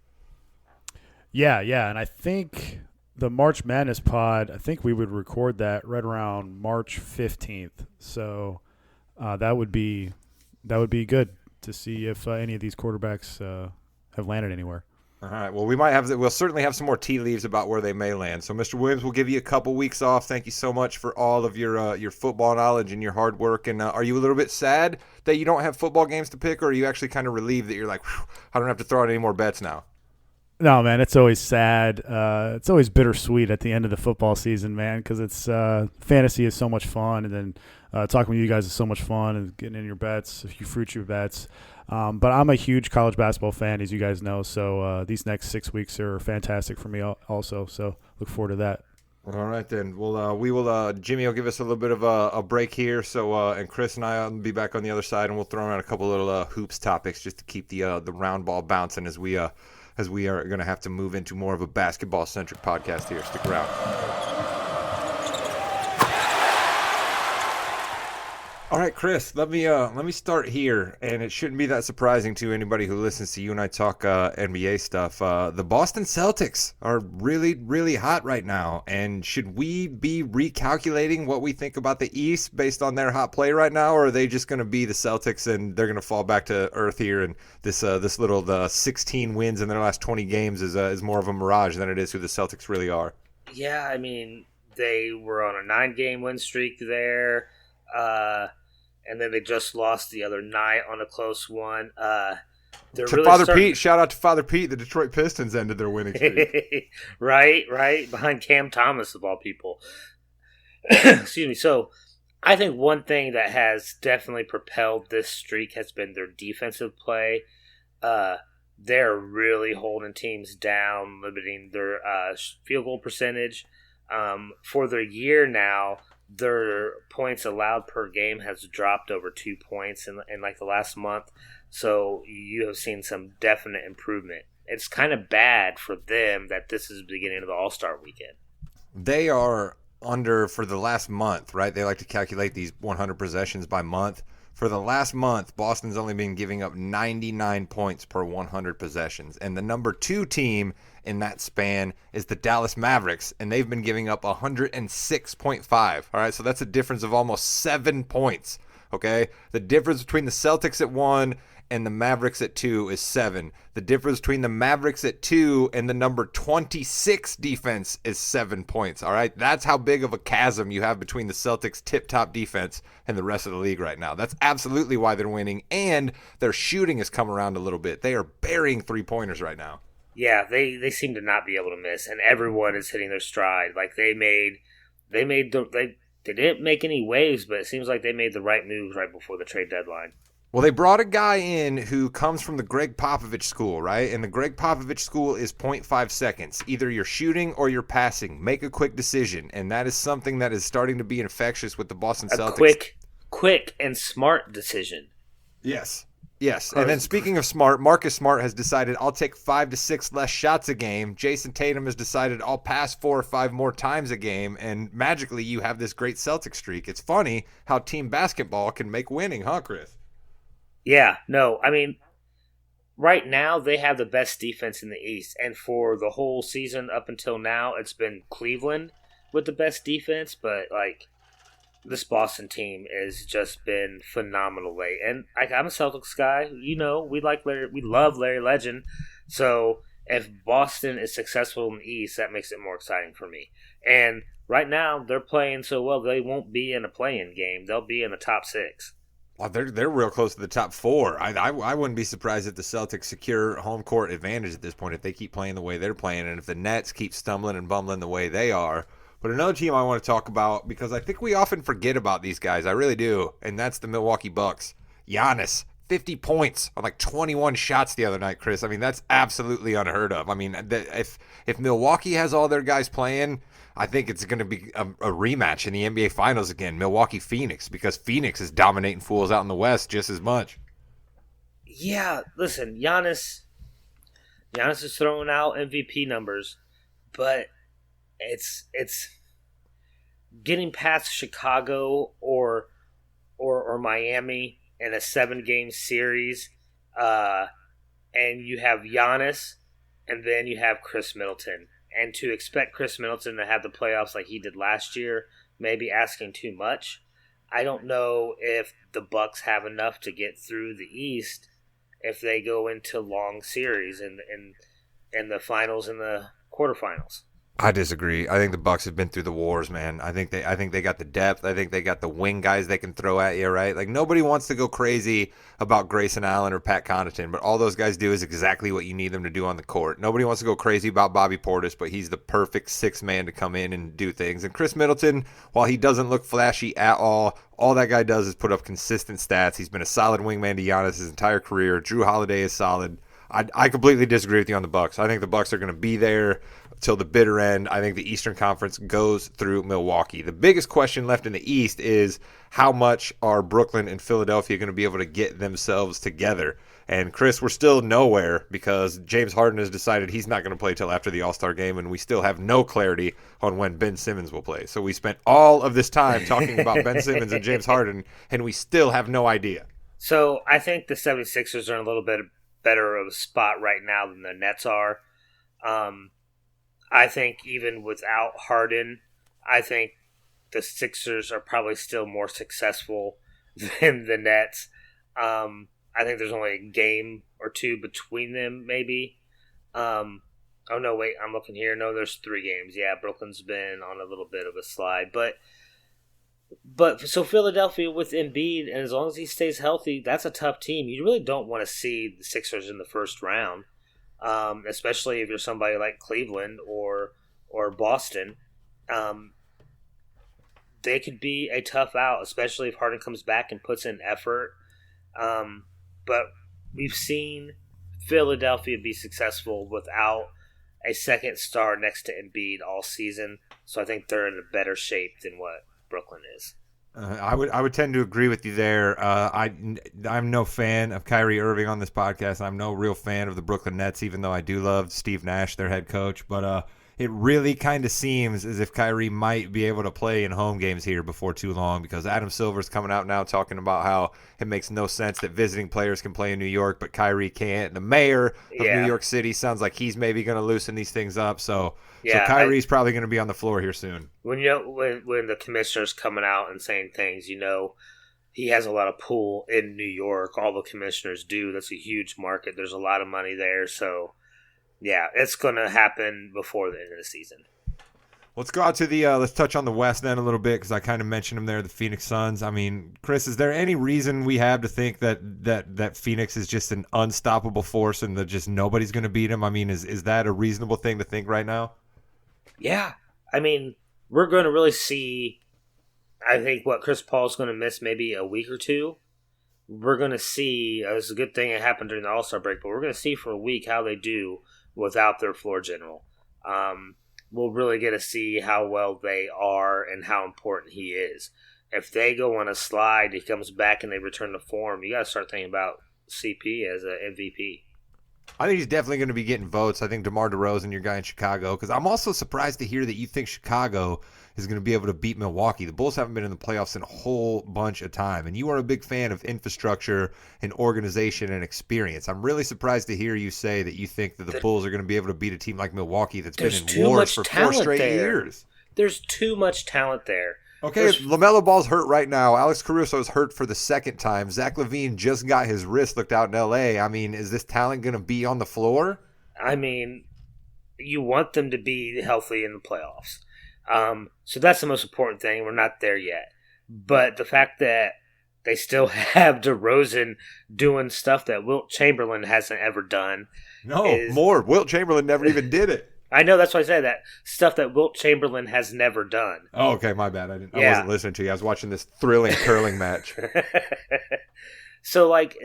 Yeah, and I think the March Madness pod, I think we would record that right around March 15th. So that would be good to see if any of these quarterbacks have landed anywhere. All right. Well, we'll certainly have some more tea leaves about where they may land. So, Mr. Williams, we'll give you a couple weeks off. Thank you so much for all of your football knowledge and your hard work. And are you a little bit sad that you don't have football games to pick, or are you actually kind of relieved that you're like, I don't have to throw out any more bets now? No, man, it's always sad. It's always bittersweet at the end of the football season, man, because it's fantasy is so much fun, and then talking with you guys is so much fun, and getting in your bets, if you fruit your bets. But I'm a huge college basketball fan, as you guys know. So these next 6 weeks are fantastic for me also. So look forward to that. All right, then. Well, we will. Jimmy will give us a little bit of a break here. So, and Chris and I will be back on the other side, and we'll throw around a couple little hoops topics just to keep the round ball bouncing as we are going to have to move into more of a basketball centric podcast here. Stick around. All right, Chris, let me start here, and it shouldn't be that surprising to anybody who listens to you and I talk NBA stuff. The Boston Celtics are really, really hot right now, and should we be recalculating what we think about the East based on their hot play right now, or are they just going to be the Celtics and they're going to fall back to earth here, and this little 16 wins in their last 20 games is more of a mirage than it is who the Celtics really are? Yeah, I mean, they were on a 9-game win streak there. And then they just lost the other night on a close one. Pete, shout out to Father Pete. The Detroit Pistons ended their winning streak. right, behind Cam Thomas of all people. Excuse me. So, I think one thing that has definitely propelled this streak has been their defensive play. They're really holding teams down, limiting their field goal percentage. For their year now, their points allowed per game has dropped over 2 points in like the last month. So you have seen some definite improvement. It's kind of bad for them that this is the beginning of the All-Star weekend. They are under for the last month, right? They like to calculate these 100 possessions by month. For the last month, Boston's only been giving up 99 points per 100 possessions. And the number 2 team in that span is the Dallas Mavericks, and they've been giving up 106.5. All right, so that's a difference of almost 7 points, okay? The difference between the Celtics at 1 and the Mavericks at 2 is 7. The difference between the Mavericks at 2 and the number 26 defense is 7 points, all right? That's how big of a chasm you have between the Celtics' tip-top defense and the rest of the league right now. That's absolutely why they're winning, and their shooting has come around a little bit. They are burying three-pointers right now. Yeah, they seem to not be able to miss, and everyone is hitting their stride. Like they didn't make any waves, but it seems like they made the right moves right before the trade deadline. Well, they brought a guy in who comes from the Greg Popovich school, right? And the Greg Popovich school is 0.5 seconds. Either you're shooting or you're passing. Make a quick decision, and that is something that is starting to be infectious with the Boston Celtics. A quick and smart decision. Yes. And then speaking of smart, Marcus Smart has decided I'll take 5 to 6 less shots a game. Jason Tatum has decided I'll pass 4 or 5 more times a game, and magically you have this great Celtic streak. It's funny how team basketball can make winning, huh, Chris? Yeah, no, I mean, right now they have the best defense in the East, and for the whole season up until now, it's been Cleveland with the best defense, but like this Boston team has just been phenomenal late. And I'm a Celtics guy, we love Larry Legend, so if Boston is successful in the East, that makes it more exciting for me. And right now they're playing so well they won't be in a play-in game; they'll be in the top 6. Well, they're real close to the top 4. I wouldn't be surprised if the Celtics secure home court advantage at this point if they keep playing the way they're playing and if the Nets keep stumbling and bumbling the way they are. But another team I want to talk about, because I think we often forget about these guys, I really do, and that's the Milwaukee Bucks. Giannis, 50 points on like 21 shots the other night, Chris. I mean, that's absolutely unheard of. I mean, if Milwaukee has all their guys playing, I think it's going to be a rematch in the NBA Finals again, Milwaukee-Phoenix, because Phoenix is dominating fools out in the West just as much. Yeah, listen, Giannis is throwing out MVP numbers, but it's getting past Chicago or Miami in a 7-game series, and you have Giannis, and then you have Chris Middleton. And to expect Chris Middleton to have the playoffs like he did last year, maybe asking too much. I don't know if the Bucks have enough to get through the East if they go into long series in the finals and the quarterfinals. I disagree. I think the Bucks have been through the wars, man. I think they got the depth. I think they got the wing guys they can throw at you, right? Like nobody wants to go crazy about Grayson Allen or Pat Connaughton, but all those guys do is exactly what you need them to do on the court. Nobody wants to go crazy about Bobby Portis, but he's the perfect sixth man to come in and do things. And Chris Middleton, while he doesn't look flashy at all that guy does is put up consistent stats. He's been a solid wingman to Giannis his entire career. Drew Holiday is solid. I completely disagree with you on the Bucks. I think the Bucks are going to be there till the bitter end. I think the Eastern Conference goes through Milwaukee. The biggest question left in the East is how much are Brooklyn and Philadelphia going to be able to get themselves together? And Chris, we're still nowhere because James Harden has decided he's not going to play till after the All-Star game, and we still have no clarity on when Ben Simmons will play. So we spent all of this time talking about Ben Simmons and James Harden, and we still have no idea. So I think the 76ers are in a little bit better of a spot right now than the Nets are. I think even without Harden, I think the Sixers are probably still more successful than the Nets. I think there's only a game or two between them, maybe. Oh, no, wait, I'm looking here. No, there's 3 games. Yeah, Brooklyn's been on a little bit of a slide. But so Philadelphia with Embiid, and as long as he stays healthy, that's a tough team. You really don't want to see the Sixers in the first round, especially if you're somebody like Cleveland or Boston. They could be a tough out, especially if Harden comes back and puts in effort. But we've seen Philadelphia be successful without a second star next to Embiid all season, so I think they're in a better shape than what Brooklyn is. I would tend to agree with you there. I'm no fan of Kyrie Irving on this podcast. I'm no real fan of the Brooklyn Nets, even though I do love Steve Nash, their head coach. But it really kind of seems as if Kyrie might be able to play in home games here before too long, because Adam Silver's coming out now talking about how it makes no sense that visiting players can play in New York, but Kyrie can't. The mayor of New York City sounds like he's maybe going to loosen these things up. So Kyrie's probably going to be on the floor here soon. When the commissioner's coming out and saying things, he has a lot of pull in New York. All the commissioners do. That's a huge market. There's a lot of money there. So, yeah, it's going to happen before the end of the season. Let's go out to the let's touch on the West then a little bit, because I kind of mentioned them there, the Phoenix Suns. I mean, Chris, is there any reason we have to think that Phoenix is just an unstoppable force and that just nobody's going to beat them? I mean, is that a reasonable thing to think right now? Yeah. I mean, we're going to really see, I think, what Chris Paul's going to miss maybe a week or two. We're going to see, it's a good thing it happened during the All-Star break, but we're going to see for a week how they do without their floor general. We'll really get to see how well they are and how important he is. If they go on a slide, he comes back and they return to form, you got to start thinking about CP as an MVP. I think he's definitely going to be getting votes. I think DeMar DeRozan, your guy in Chicago, because I'm also surprised to hear that you think Chicago is going to be able to beat Milwaukee. The Bulls haven't been in the playoffs in a whole bunch of time, and you are a big fan of infrastructure and organization and experience. I'm really surprised to hear you say that you think that the Bulls are going to be able to beat a team like Milwaukee that's been in wars for 4 straight years. There's too much talent there. Okay, LaMelo Ball's hurt right now. Alex Caruso's hurt for the second time. Zach LaVine just got his wrist looked out in L.A. I mean, is this talent going to be on the floor? I mean, you want them to be healthy in the playoffs. So that's the most important thing. We're not there yet. But the fact that they still have DeRozan doing stuff that Wilt Chamberlain hasn't ever done. More. Wilt Chamberlain never even did it. I know, that's why I say that. Stuff that Wilt Chamberlain has never done. Oh, okay, my bad. I wasn't listening to you. I was watching this thrilling curling match. So, like,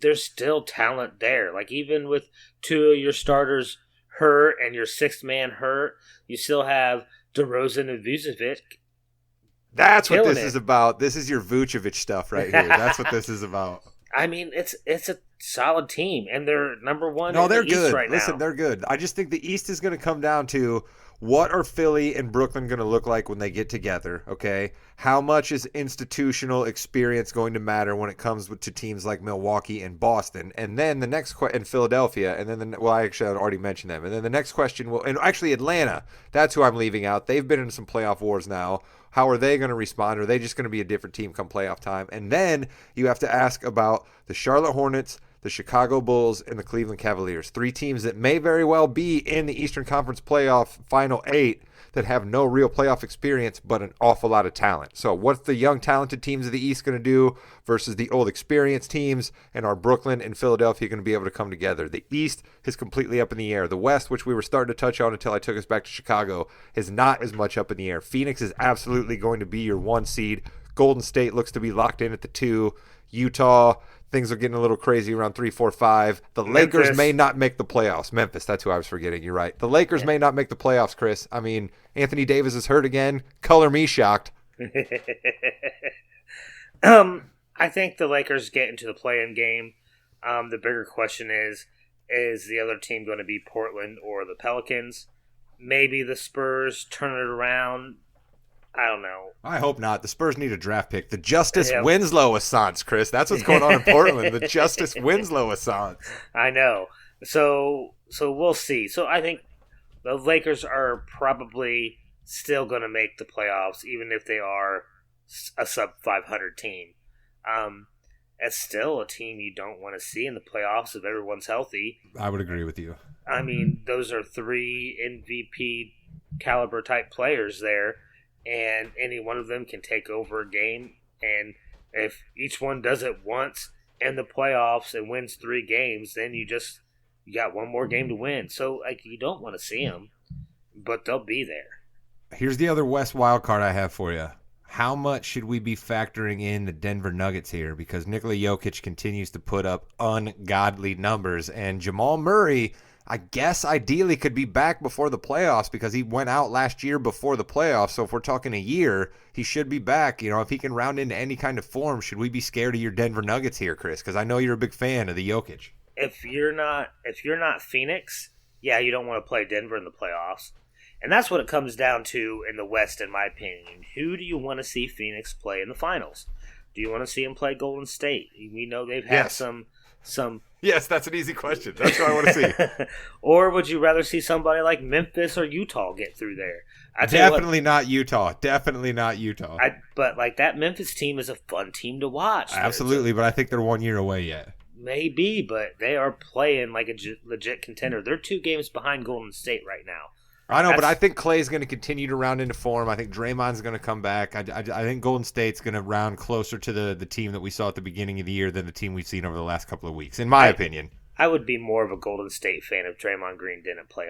there's still talent there. Like, even with 2 of your starters hurt and your 6th man hurt, you still have DeRozan and Vucevic. That's what this is about. This is your Vucevic stuff right here. That's what this is about. I mean, it's a solid team, and they're number one. No, they're good. Right now. Listen, they're good. I just think the East is going to come down to what are Philly and Brooklyn going to look like when they get together. Okay, how much is institutional experience going to matter when it comes to teams like Milwaukee and Boston, and then the next and Philadelphia, and then I actually had already mentioned them, and then the next question will, and actually Atlanta. That's who I'm leaving out. They've been in some playoff wars now. How are they going to respond? Are they just going to be a different team come playoff time? And then you have to ask about the Charlotte Hornets, the Chicago Bulls, and the Cleveland Cavaliers. 3 teams that may very well be in the Eastern Conference playoff final 8 that have no real playoff experience but an awful lot of talent. So what's the young talented teams of the East going to do versus the old experienced teams, and are Brooklyn and Philadelphia going to be able to come together? The East is completely up in the air. The West, which we were starting to touch on until I took us back to Chicago, is not as much up in the air. Phoenix is absolutely going to be your 1 seed. Golden State looks to be locked in at the 2. Utah, things are getting a little crazy around 3, 4, 5. The Memphis. Lakers may not make the playoffs. Memphis, that's who I was forgetting. You're right. The Lakers may not make the playoffs, Chris. I mean, Anthony Davis is hurt again. Color me shocked. I think the Lakers get into the play-in game. The bigger question is the other team going to be Portland or the Pelicans? Maybe the Spurs turn it around. I don't know. I hope not. The Spurs need a draft pick. The Justice Winslow Assance, Chris. That's what's going on in Portland. The Justice Winslow Assance. I know. So we'll see. So I think the Lakers are probably still going to make the playoffs, even if they are a sub-500 team. It's still a team you don't want to see in the playoffs if everyone's healthy. I would agree with you. I mean, those are 3 MVP caliber type players there. And any one of them can take over a game. And if each one does it once in the playoffs and wins 3 games, then you got one more game to win. So, like, you don't want to see them, but they'll be there. Here's the other West wild card I have for you. How much should we be factoring in the Denver Nuggets here? Because Nikola Jokic continues to put up ungodly numbers, and Jamal Murray, I guess ideally could be back before the playoffs because he went out last year before the playoffs. So if we're talking a year, he should be back. You know, if he can round into any kind of form, should we be scared of your Denver Nuggets here, Chris? Because I know you're a big fan of the Jokic. If you're not Phoenix, yeah, you don't want to play Denver in the playoffs. And that's what it comes down to in the West, in my opinion. Who do you want to see Phoenix play in the finals? Do you want to see them play Golden State? We know they've had some. Yes, that's an easy question. That's what I want to see. Or would you rather see somebody like Memphis or Utah get through there? Definitely not Utah. Definitely not Utah. But like that Memphis team is a fun team to watch. Absolutely, but I think they're 1 year away yet. Maybe, but they are playing like a legit contender. They're 2 games behind Golden State right now. I know, but I think Clay's going to continue to round into form. I think Draymond's going to come back. I think Golden State's going to round closer to the team that we saw at the beginning of the year than the team we've seen over the last couple of weeks, in my opinion. I would be more of a Golden State fan if Draymond Green didn't play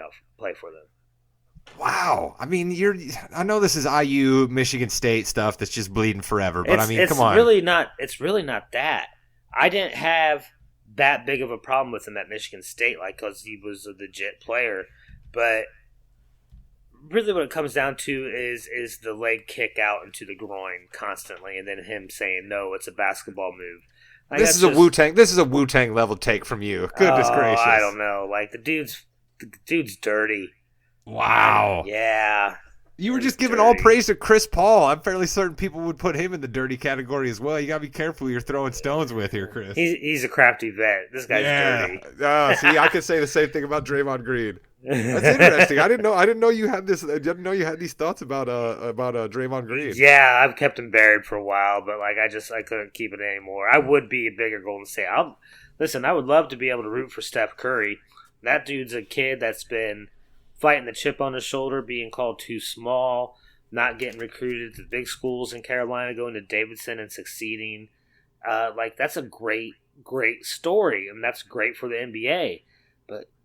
for them. Wow. I mean, I know this is IU, Michigan State stuff that's just bleeding forever, but come on. It's really not that. I didn't have that big of a problem with him at Michigan State, because he was a legit player, but really what it comes down to is the leg kick out into the groin constantly, and then him saying, no, it's a basketball move. This is a Wu-Tang level take from you. Goodness gracious. I don't know. Like, the dude's dirty. Wow. Yeah. You were just giving all praise to Chris Paul. I'm fairly certain people would put him in the dirty category as well. You got to be careful who you're throwing stones with here, Chris. He's a crafty vet. This guy's dirty. See, I could say the same thing about Draymond Green. That's interesting. I didn't know you had this. I didn't know you had these thoughts about Draymond Green. Yeah, I've kept him buried for a while, but I couldn't keep it anymore. I would be a bigger Golden State. I would love to be able to root for Steph Curry. That dude's a kid that's been fighting the chip on his shoulder, being called too small, not getting recruited to big schools in Carolina, going to Davidson and succeeding. That's a great story, and that's great for the NBA.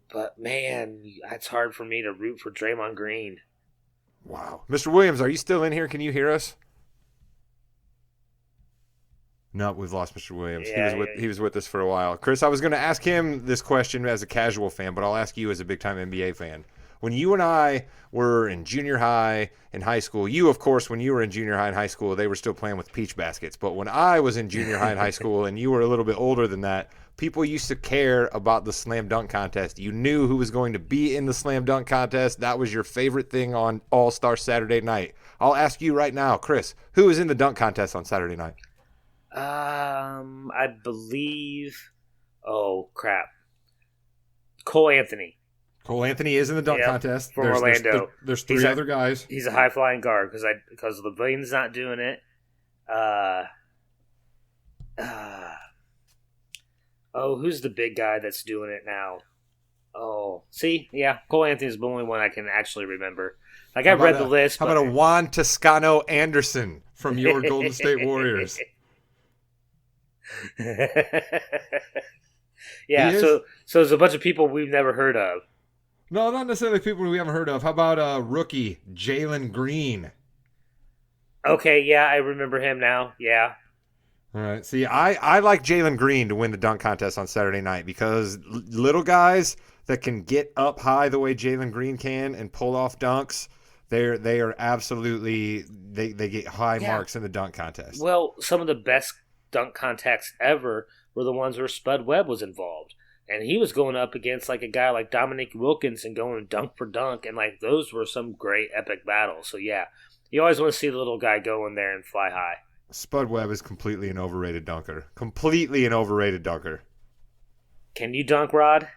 But man, it's hard for me to root for Draymond Green. Wow. Mr. Williams, are you still in here? Can you hear us? No, we've lost Mr. Williams. Yeah, he was with us for a while. Chris, I was going to ask him this question as a casual fan, but I'll ask you as a big-time NBA fan. When you and I were in junior high and high school, you, of course, when you were in junior high and high school, they were still playing with peach baskets. But when I was in junior high and high school and you were a little bit older than that, people used to care about the slam dunk contest. You knew who was going to be in the slam dunk contest. That was your favorite thing on All-Star Saturday night. I'll ask you right now, Chris, who was in the dunk contest on Saturday night? I believe, oh crap, Cole Anthony. Cole Anthony is in the dunk contest. From Orlando. There's three other guys. He's a high-flying guard because LeBron's not doing it. Oh, who's the big guy that's doing it now? Oh, see, yeah, Cole Anthony's the only one I can actually remember. Like I've read the list. How about a Juan Toscano Anderson from your Golden State Warriors? Yeah, so there's a bunch of people we've never heard of. No, not necessarily people we haven't heard of. How about rookie Jalen Green? Okay, yeah, I remember him now. Yeah. All right. See, I like Jalen Green to win the dunk contest on Saturday night because little guys that can get up high the way Jalen Green can and pull off dunks, they are absolutely they get high marks in the dunk contest. Well, some of the best dunk contests ever were the ones where Spud Webb was involved. And he was going up against like a guy like Dominique Wilkins and going dunk for dunk, and like those were some great epic battles. So yeah, you always want to see the little guy go in there and fly high. Spud Webb is completely an overrated dunker. Completely an overrated dunker. Can you dunk, Rod?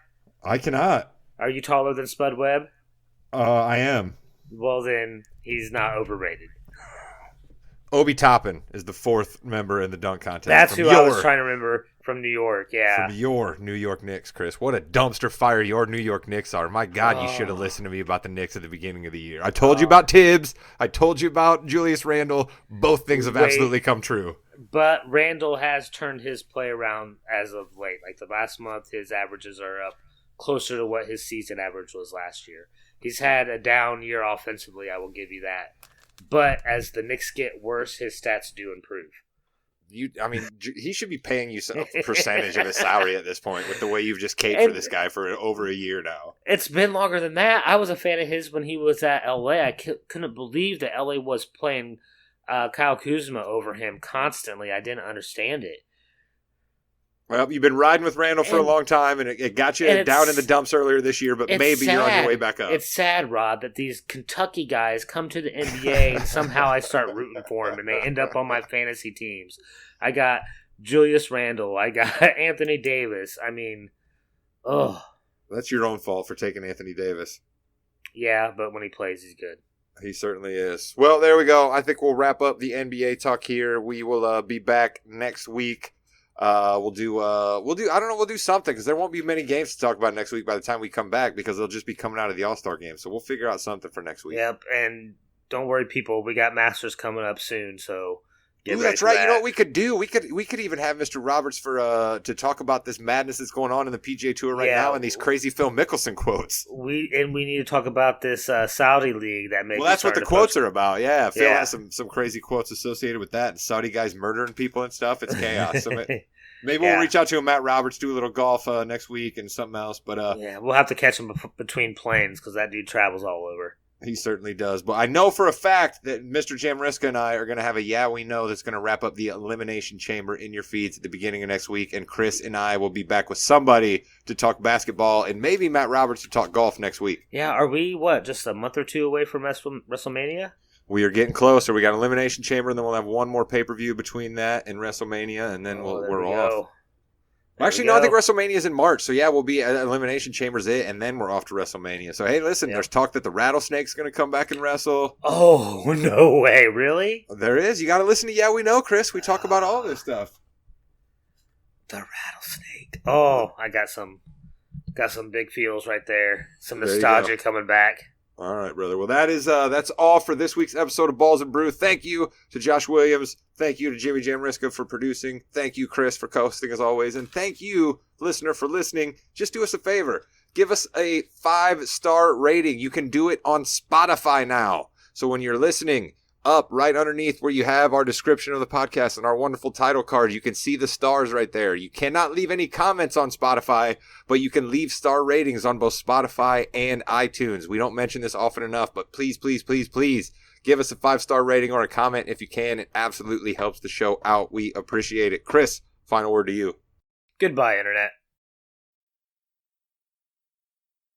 I cannot. Are you taller than Spud Webb? I am. Well, then he's not overrated. Obi Toppin is the fourth member in the dunk contest. That's who I was trying to remember from New York, yeah. From your New York Knicks, Chris. What a dumpster fire your New York Knicks are. My God, you should have listened to me about the Knicks at the beginning of the year. I told you about Tibbs. I told you about Julius Randle. Both things have absolutely come true. But Randle has turned his play around as of late. Like the last month, his averages are up closer to what his season average was last year. He's had a down year offensively, I will give you that. But as the Knicks get worse, his stats do improve. He should be paying you some percentage of his salary at this point with the way you've just caped for this guy for over a year now. It's been longer than that. I was a fan of his when he was at L.A. I couldn't believe that L.A. was playing Kyle Kuzma over him constantly. I didn't understand it. Well, you've been riding with Randle for a long time, and it got you down in the dumps earlier this year, but maybe you're on your way back up. It's sad, Rod, that these Kentucky guys come to the NBA and somehow I start rooting for them, and they end up on my fantasy teams. I got Julius Randle. I got Anthony Davis. I mean, ugh. That's your own fault for taking Anthony Davis. Yeah, but when he plays, he's good. He certainly is. Well, there we go. I think we'll wrap up the NBA talk here. We will be back next week. We'll do something because there won't be many games to talk about next week by the time we come back because they'll just be coming out of the All-Star game. So we'll figure out something for next week. Yep, and don't worry, people. We got Masters coming up soon, so get ready that's for right. that. You know what we could do? We could even have Mr. Roberts for to talk about this madness that's going on in the PGA Tour right now and these crazy Phil Mickelson quotes. We need to talk about this Saudi league that makes. Well, that's what the quotes are about. Yeah, Phil has some crazy quotes associated with that. And Saudi guys murdering people and stuff. It's chaos. So maybe we'll reach out to him, Matt Roberts, do a little golf next week and something else. But we'll have to catch him between planes because that dude travels all over. He certainly does. But I know for a fact that Mr. Jamriska and I are going to have a Yeah We Know that's going to wrap up the Elimination Chamber in your feeds at the beginning of next week. And Chris and I will be back with somebody to talk basketball and maybe Matt Roberts to talk golf next week. Yeah, are we, just a month or two away from WrestleMania? We are getting closer. We got Elimination Chamber, and then we'll have one more pay-per-view between that and WrestleMania, and then we're off. Actually, no, I think WrestleMania is in March. So, yeah, we'll be at Elimination Chamber's and then we're off to WrestleMania. So, hey, listen, there's talk that the Rattlesnake's going to come back and wrestle. Oh, no way. Really? There is. You got to listen to Yeah We Know, Chris. We talk about all this stuff. The Rattlesnake. Oh, I got some big feels right there. Some nostalgia coming back. All right, brother. Well, that's all for this week's episode of Balls and Brew. Thank you to Josh Williams. Thank you to Jimmy Jamriska for producing. Thank you, Chris, for co-hosting as always. And thank you, listener, for listening. Just do us a favor. Give us a 5-star rating. You can do it on Spotify now. So when you're listening, up right underneath where you have our description of the podcast and our wonderful title card, you can see the stars right there. You cannot leave any comments on Spotify, but you can leave star ratings on both Spotify and iTunes. We don't mention this often enough, but please, please, please, please give us a 5-star rating or a comment if you can. It absolutely helps the show out. We appreciate it. Chris, final word to you. Goodbye, Internet.